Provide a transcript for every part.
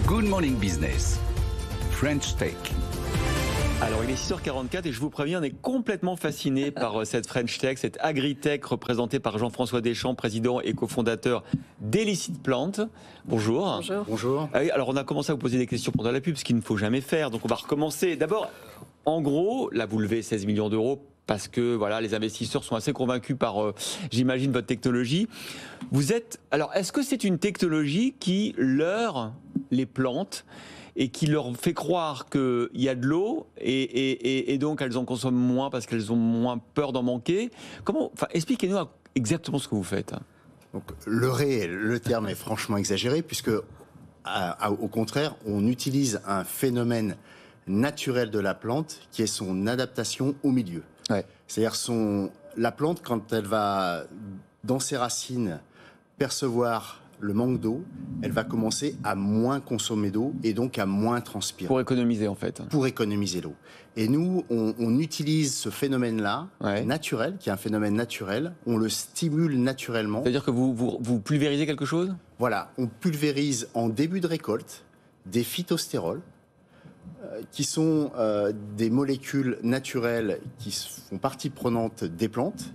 Good Morning Business, French Tech. Alors il est 6h44 et je vous préviens, on est complètement fasciné par cette French Tech, cette agritech représentée par Jean-François Deschamps, président et cofondateur d'Elicit Plant. Bonjour. Bonjour. Bonjour. Ah oui, alors on a commencé à vous poser des questions pendant la pub, ce qu'il ne faut jamais faire. Donc on va recommencer. D'abord, en gros, là vous levez 16 millions d'euros parce que voilà, les investisseurs sont assez convaincus par, j'imagine, votre technologie. Alors est-ce que c'est une technologie qui leurre les plantes et qui leur fait croire qu'il y a de l'eau et donc elles en consomment moins parce qu'elles ont moins peur d'en manquer? Expliquez-nous exactement ce que vous faites. Donc, leurrer, le terme est franchement exagéré, puisque, au contraire, on utilise un phénomène naturel de la plante qui est son adaptation au milieu. Ouais. C'est-à-dire la plante, quand elle va, dans ses racines, percevoir le manque d'eau, elle va commencer à moins consommer d'eau et donc à moins transpirer. Pour économiser en fait. Pour économiser l'eau. Et nous, on utilise ce phénomène-là, naturel, qui est un phénomène naturel, on le stimule naturellement. C'est-à-dire que vous pulvérisez quelque chose? Voilà, on pulvérise en début de récolte des phytostérols, qui sont des molécules naturelles qui font partie prenante des plantes,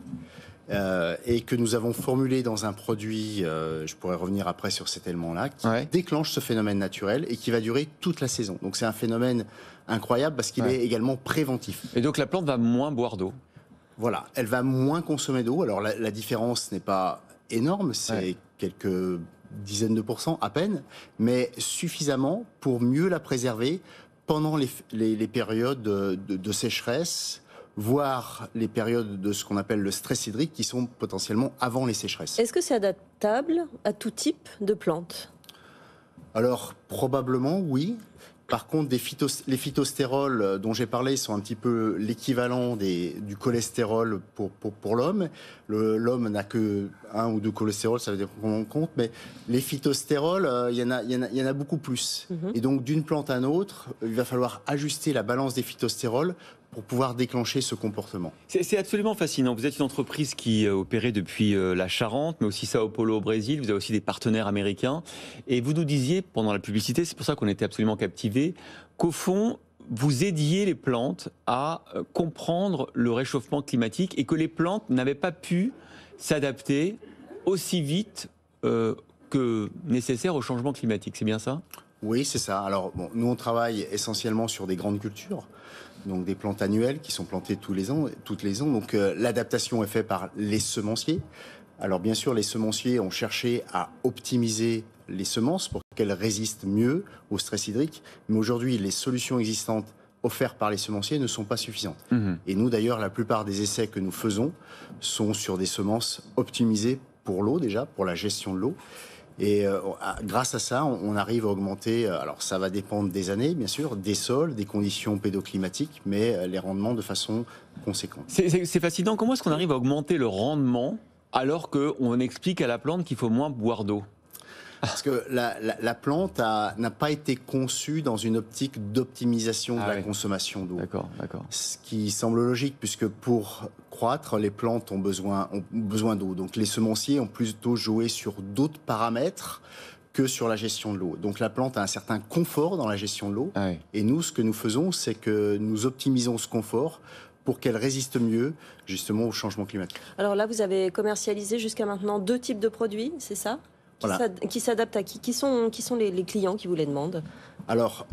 et que nous avons formulé dans un produit, je pourrais revenir après sur cet élément-là, qui déclenche ce phénomène naturel et qui va durer toute la saison. Donc c'est un phénomène incroyable parce qu'il est également préventif. Et donc la plante va moins boire d'eau? Voilà, elle va moins consommer d'eau. Alors la différence n'est pas énorme, c'est quelques dizaines de pourcents à peine, mais suffisamment pour mieux la préserver pendant les périodes de sécheresse, voire les périodes de ce qu'on appelle le stress hydrique, qui sont potentiellement avant les sécheresses. Est-ce que c'est adaptable à tout type de plantes? Alors, probablement, oui. Par contre, les phytostérols dont j'ai parlé sont un petit peu l'équivalent du cholestérol pour l'homme. L'homme n'a que 1 ou 2 cholestérols, ça veut dire qu'on en compte, mais les phytostérols, il y en a beaucoup plus. Et donc, d'une plante à une autre, il va falloir ajuster la balance des phytostérols pour pouvoir déclencher ce comportement. C'est absolument fascinant. Vous êtes une entreprise qui opérait depuis la Charente, mais aussi Sao Paulo au Brésil. Vous avez aussi des partenaires américains. Et vous nous disiez, pendant la publicité, c'est pour ça qu'on était absolument captivés, qu'au fond, vous aidiez les plantes à comprendre le réchauffement climatique et que les plantes n'avaient pas pu s'adapter aussi vite que nécessaire au changement climatique. C'est bien ça ? Oui, c'est ça. Alors, nous, on travaille essentiellement sur des grandes cultures, donc des plantes annuelles qui sont plantées toutes les ans. Donc, l'adaptation est faite par les semenciers. Alors, bien sûr, les semenciers ont cherché à optimiser les semences pour qu'elles résistent mieux au stress hydrique. Mais aujourd'hui, les solutions existantes offertes par les semenciers ne sont pas suffisantes. Et nous, d'ailleurs, la plupart des essais que nous faisons sont sur des semences optimisées pour l'eau, déjà, pour la gestion de l'eau. Et grâce à ça, on arrive à augmenter, alors ça va dépendre des années, bien sûr, des sols, des conditions pédoclimatiques, mais les rendements de façon conséquente. C'est fascinant. Comment est-ce qu'on arrive à augmenter le rendement alors qu'on explique à la plante qu'il faut moins boire d'eau ? Parce que la plante n'a pas été conçue dans une optique d'optimisation de la consommation d'eau. D'accord. Ce qui semble logique, puisque pour croître, les plantes ont besoin d'eau. Donc les semenciers ont plutôt joué sur d'autres paramètres que sur la gestion de l'eau. Donc la plante a un certain confort dans la gestion de l'eau. Et nous, ce que nous faisons, c'est que nous optimisons ce confort pour qu'elle résiste mieux, justement, au changement climatique. Alors là, vous avez commercialisé jusqu'à maintenant 2 types de produits, c'est ça ? Qui s'adaptent à qui sont les clients qui vous les demandent? Alors,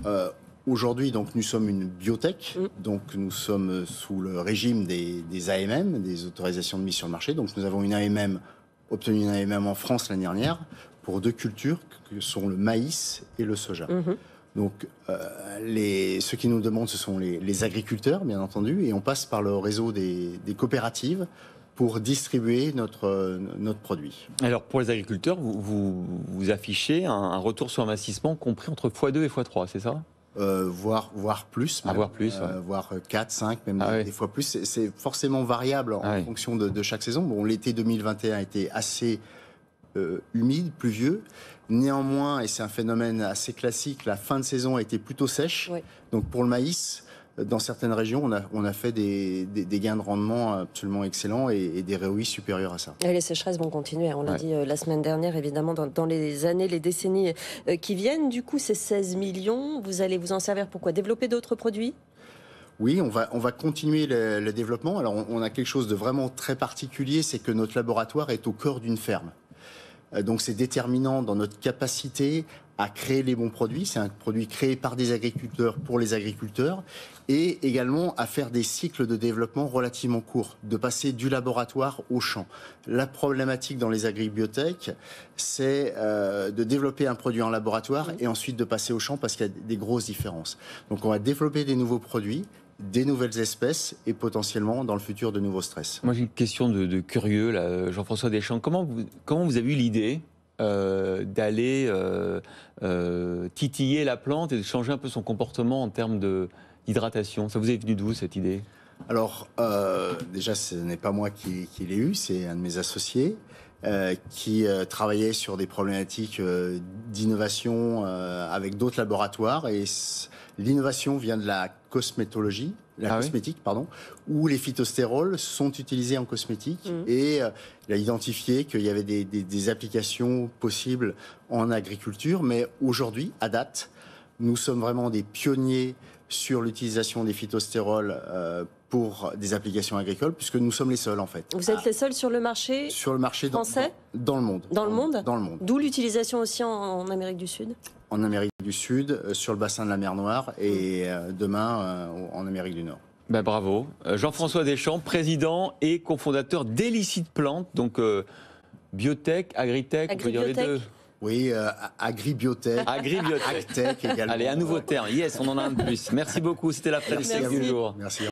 aujourd'hui, donc, nous sommes une biotech, donc nous sommes sous le régime des AMM, des autorisations de mise sur le marché. Donc nous avons obtenu une AMM en France l'année dernière pour 2 cultures que sont le maïs et le soja. Donc ceux qui nous demandent, ce sont les agriculteurs, bien entendu, et on passe par le réseau des coopératives pour distribuer notre produit. Alors pour les agriculteurs, vous affichez un retour sur investissement compris entre x2 et x3, c'est ça ? Voire plus, voire 4, 5, même des fois plus. C'est forcément variable en fonction de chaque saison. Bon, l'été 2021 a été assez humide, pluvieux. Néanmoins, et c'est un phénomène assez classique, la fin de saison a été plutôt sèche. Donc pour le maïs, dans certaines régions, on a fait des gains de rendement absolument excellents et des ROI supérieurs à ça. Et les sécheresses vont continuer, on l'a dit la semaine dernière, évidemment, dans les années, les décennies qui viennent. Du coup, ces 16 millions, vous allez vous en servir pour quoi? Développer d'autres produits? Oui, on va continuer le développement. Alors, on a quelque chose de vraiment très particulier, c'est que notre laboratoire est au cœur d'une ferme. Donc, c'est déterminant dans notre capacité à créer les bons produits. C'est un produit créé par des agriculteurs pour les agriculteurs et également à faire des cycles de développement relativement courts, de passer du laboratoire au champ. La problématique dans les agribiotech, c'est de développer un produit en laboratoire et ensuite de passer au champ parce qu'il y a des grosses différences. Donc, on va développer des nouveaux produits, des nouvelles espèces et potentiellement dans le futur de nouveaux stress. Moi j'ai une question de curieux, là, Jean-François Deschamps. Comment vous avez eu l'idée d'aller titiller la plante et de changer un peu son comportement en termes d'hydratation? Ça vous est venu d'où cette idée? Alors déjà ce n'est pas moi qui l'ai eu, c'est un de mes associés. Qui travaillait sur des problématiques d'innovation avec d'autres laboratoires. Et l'innovation vient de la cosmétologie, cosmétique, pardon, où les phytostérols sont utilisés en cosmétique. Et il a identifié qu'il y avait des applications possibles en agriculture. Mais aujourd'hui, à date, nous sommes vraiment des pionniers sur l'utilisation des phytostérols pour des applications agricoles, puisque nous sommes les seuls en fait. Vous êtes les seuls sur le marché français dans le monde. Dans le monde. Dans le monde. D'où l'utilisation aussi en Amérique du Sud. En Amérique du Sud, sur le bassin de la mer Noire et demain en Amérique du Nord. Ben bravo. Jean-François Deschamps, président et cofondateur d'Elicit Plante, donc biotech, agritech, on peut dire les deux. Oui, agribiotech. Agribiotech. Agtech également. Allez, un nouveau terme. Yes, on en a un de plus. Merci beaucoup. C'était la French Tech du jour. Merci.